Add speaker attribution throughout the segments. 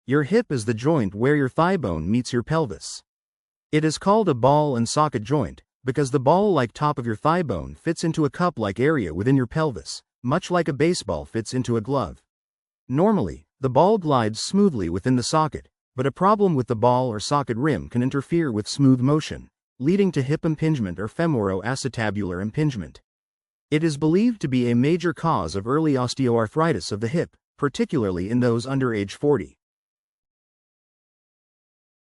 Speaker 1: Your hip is the joint where your thigh bone meets your pelvis. It is called a ball and socket joint because the ball-like top of your thigh bone fits into a cup-like area within your pelvis, much like a baseball fits into a glove. Normally, the ball glides smoothly within the socket, but a problem with the ball or socket rim can interfere with smooth motion, leading to hip impingement or femoroacetabular impingement. It is believed to be a major cause of early osteoarthritis of the hip, particularly in those under age 40.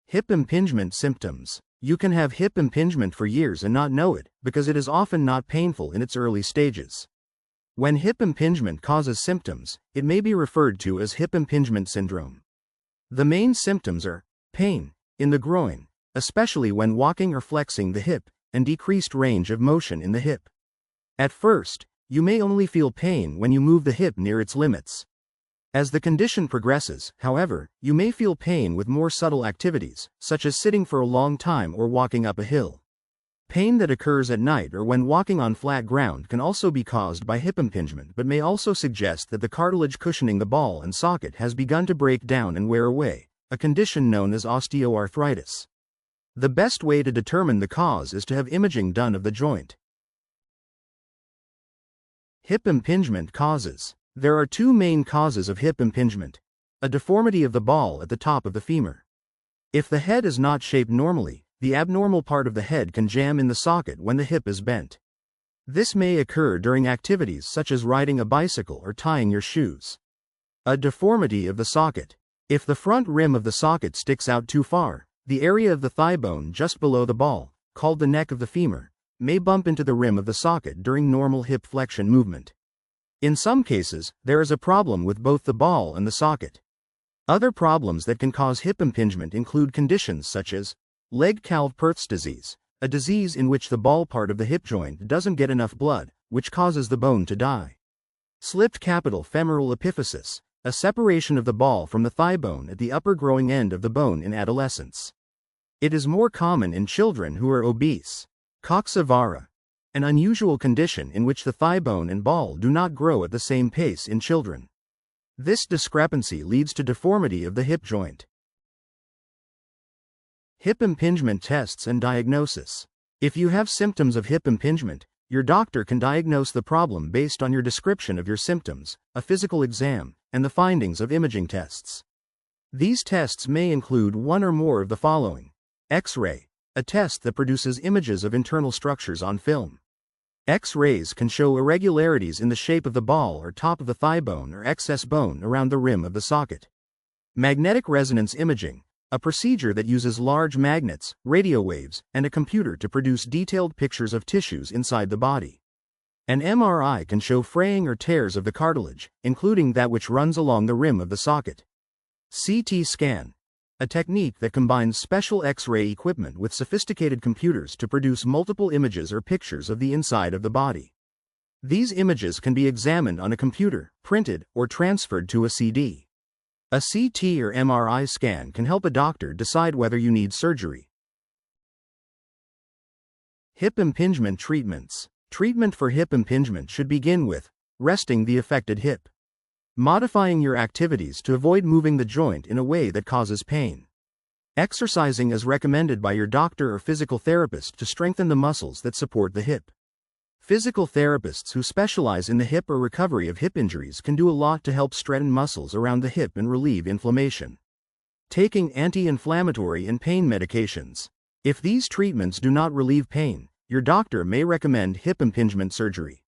Speaker 1: Hip impingement symptoms. You can have hip impingement for years and not know it, because it is often not painful in its early stages. When hip impingement causes symptoms, it may be referred to as hip impingement syndrome. The main symptoms are pain in the groin, especially when walking or flexing the hip, and decreased range of motion in the hip. At first, you may only feel pain when you move the hip near its limits. As the condition progresses, however, you may feel pain with more subtle activities, such as sitting for a long time or walking up a hill. Pain that occurs at night or when walking on flat ground can also be caused by hip impingement but may also suggest that the cartilage cushioning the ball and socket has begun to break down and wear away, a condition known as osteoarthritis. The best way to determine the cause is to have imaging done of the joint. Hip impingement causes. There are two main causes of hip impingement: a deformity of the ball at the top of the femur. If the head is not shaped normally, the abnormal part of the head can jam in the socket when the hip is bent. This may occur during activities such as riding a bicycle or tying your shoes. A deformity of the socket. If the front rim of the socket sticks out too far, the area of the thigh bone just below the ball, called the neck of the femur, may bump into the rim of the socket during normal hip flexion movement. In some cases, there is a problem with both the ball and the socket. Other problems that can cause hip impingement include conditions such as Legg-Calvé-Perthes disease, a disease in which the ball part of the hip joint doesn't get enough blood, which causes the bone to die. Slipped capital femoral epiphysis, a separation of the ball from the thigh bone at the upper growing end of the bone in adolescence. It is more common in children who are obese. Coxa-vara, an unusual condition in which the thigh bone and ball do not grow at the same pace in children. This discrepancy leads to deformity of the hip joint. Hip impingement tests and diagnosis. If you have symptoms of hip impingement, your doctor can diagnose the problem based on your description of your symptoms, a physical exam, and the findings of imaging tests. These tests may include one or more of the following: X-ray, a test that produces images of internal structures on film. X-rays can show irregularities in the shape of the ball or top of the thigh bone or excess bone around the rim of the socket. Magnetic resonance imaging, a procedure that uses large magnets, radio waves, and a computer to produce detailed pictures of tissues inside the body. An MRI can show fraying or tears of the cartilage, including that which runs along the rim of the socket. CT scan, a technique that combines special X-ray equipment with sophisticated computers to produce multiple images or pictures of the inside of the body. These images can be examined on a computer, printed, or transferred to a CD. A CT or MRI scan can help a doctor decide whether you need surgery. Hip impingement treatments. Treatment for hip impingement should begin with resting the affected hip. Modifying your activities to avoid moving the joint in a way that causes pain. Exercising as recommended by your doctor or physical therapist to strengthen the muscles that support the hip. Physical therapists who specialize in the hip or recovery of hip injuries can do a lot to help strengthen muscles around the hip and relieve inflammation. Taking anti-inflammatory and pain medications. If these treatments do not relieve pain, your doctor may recommend hip impingement surgery.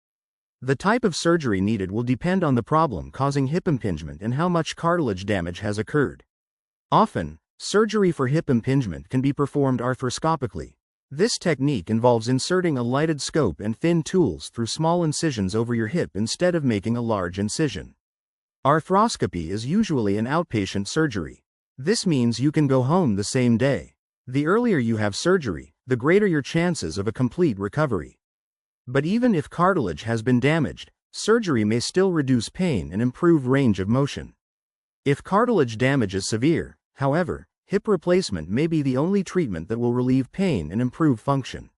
Speaker 1: The type of surgery needed will depend on the problem causing hip impingement and how much cartilage damage has occurred. Often, surgery for hip impingement can be performed arthroscopically. This technique involves inserting a lighted scope and thin tools through small incisions over your hip instead of making a large incision. Arthroscopy is usually an outpatient surgery. This means you can go home the same day. The earlier you have surgery, the greater your chances of a complete recovery. But even if cartilage has been damaged, surgery may still reduce pain and improve range of motion. If cartilage damage is severe, however, hip replacement may be the only treatment that will relieve pain and improve function.